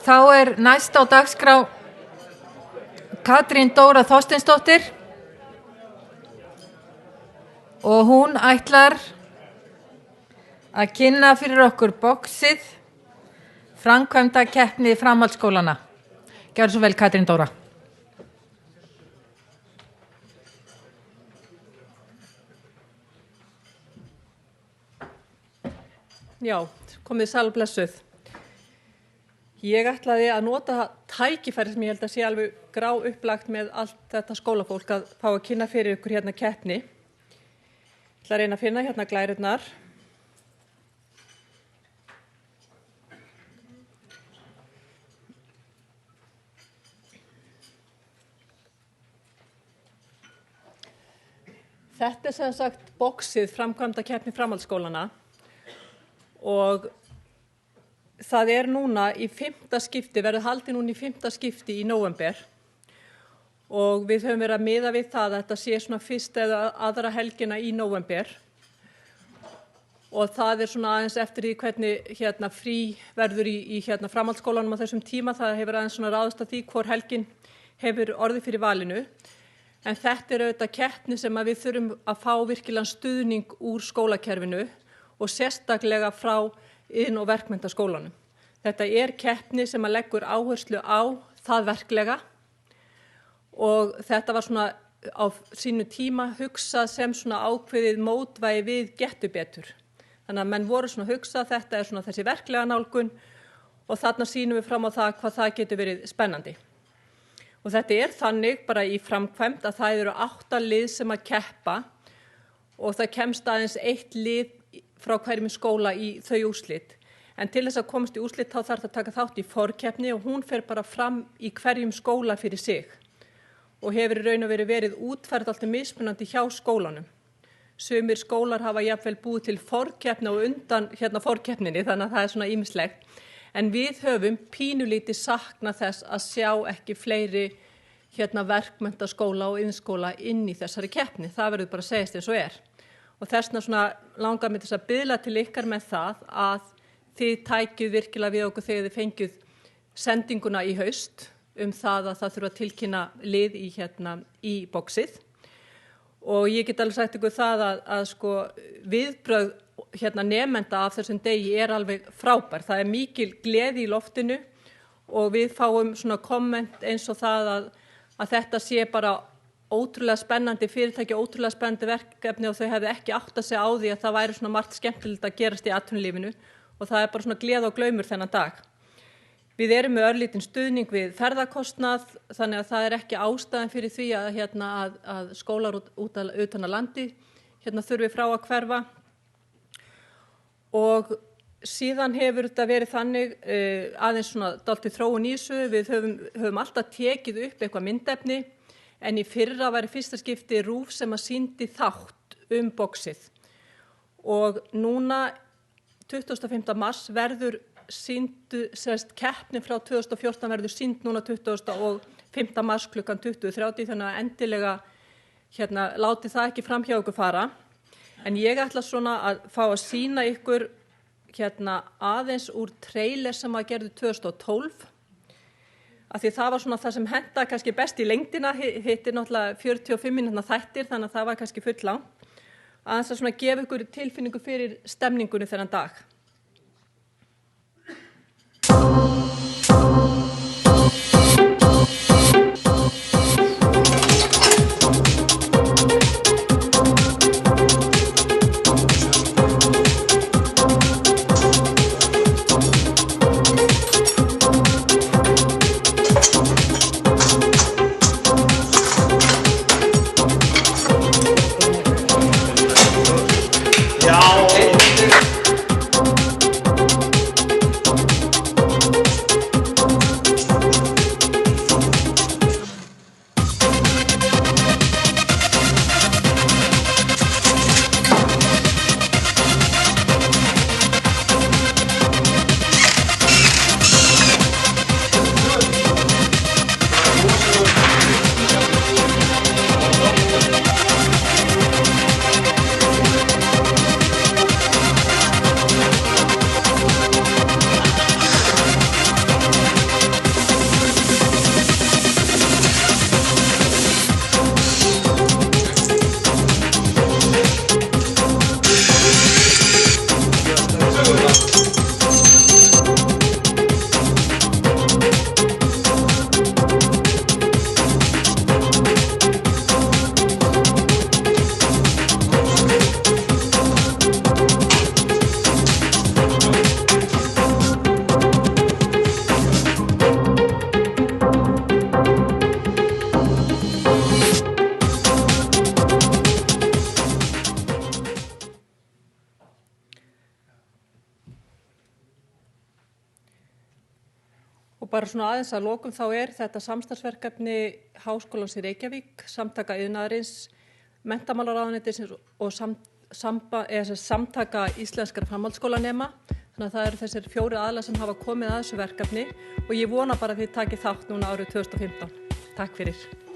þá næst á dagskrá Katrín Dóra Þorsteinsdóttir og hún ætlar að kynna fyrir okkur boxið framkvæmdakeppni framhaldsskólanna. Gjörðu svo vel, Katrín Dóra. Já, komið sæl og blessuð. Ég ætlaði að nota tækifæri sem ég held að sé alveg grá upplagt með allt þetta skólafólk að fá að kynna fyrir ykkur hérna keppni. Ég ætla að reyna að finna hérna glærurnar. Þetta sem sagt boxið framkvæmdakeppni framhaldsskólana og það núna í 5. skipti, verður haldið núna í 5. skipti í nóvember og við höfum verið að miða við það að þetta sé svona fyrsta eða aðra helgina í nóvember og það svona aðeins eftir því hvernig frí verður í framhaldsskólanum á þessum tíma. Það hefur aðeins svona ráðist að því hvor helgin hefur orðið fyrir valinu. En þetta auðvitað keppni sem að við þurfum að fá virkilegan stuðning úr skólakerfinu og sérstaklega frá iðn- og verkmenntaskólanum. Þetta keppni sem að leggur áherslu á það verklega og þetta var svona á sínu tíma hugsað sem svona ákveðið mótvægi við Gettu betur. Þannig að menn voru svona hugsað, þetta svona þessi verklega nálgun og þarna sýnum við fram á það hvað það getur verið spennandi. Og þetta þannig bara í framkvæmd að það eru 8 lið sem að keppa og það kemst aðeins 1 lið frá hverjum skóla í þau úrslit. En til þess að komast í úrslit þá þarf það að taka þátt í forkeppni og hún fer bara fram í hverjum skóla fyrir sig. Og hefur í raun og verið útfærð alltaf mismunandi hjá skólanum. Sumir skólar hafa jafnvel búið til forkeppni og undan forkeppninni, þannig að það svona ýmislegt. En við höfum pínulítið saknað þess að sjá ekki fleiri verkmenntaskóla og iðnskóla inn í þessari keppni. Það verður bara að segjast eins og Og þessna svona langar mig til að biðla til ykkar með það að þið tækjuð virkilega við okkur þegar þið fengjuð sendinguna í haust það að það þurfa að tilkynna lið í boxið. Og ég get alveg sagt ykkur það að sko viðbrögð nemenda af þessum degi alveg frábær. Það mikil gleði í loftinu og við fáum svona komment eins og það að þetta sé bara ótrúlega spennandi fyrirtæki, ótrúlega spennandi verkefni og þau hefði ekki áttað sig á því að það væri svona margt skemmtilegt að gerast í atvinnulífinu og það bara svona gleði og glaumur þennan dag. Við erum með örlítinn stuðning við ferðakostnað þannig að það ekki ástæðan fyrir því að skólar utan að landi þurfi frá að hverfa. Og síðan hefur þetta verið þannig aðeins svona dálítið þróun í þessu. Við höfum alltaf tekið upp eitthvað myndefni en í fyrra var í fyrsta skipti RÚV sem að sýndi þátt boxið. Og núna 25. mars verður keppnin frá 2014 verður sýnd núna 25. mars klukkan 20:30 þannig að endilega láti það ekki fram hjá ykkur fara. En ég ætla svona að fá að sýna ykkur aðeins úr trailer sem að gerðu 2012. Af því það var svona það sem henta kannski best í lengdina, hitt náttúrulega 45 mínútna þættir, þannig að það var kannski full langt. Aðeins að svona gefa ykkur tilfinningu fyrir stemningunni þennan dag. Og bara svona aðeins að lokum þá þetta samstarfsverkefni Háskólans í Reykjavík, Samtaka iðnaðarins, Menntamálaráðuneytisins og Samtaka íslenskra framhaldsskólanema. Þannig að það eru þessir 4 aðilar sem hafa komið að þessu verkefni og ég vona bara að þið takið þátt núna árið 2015. Takk fyrir.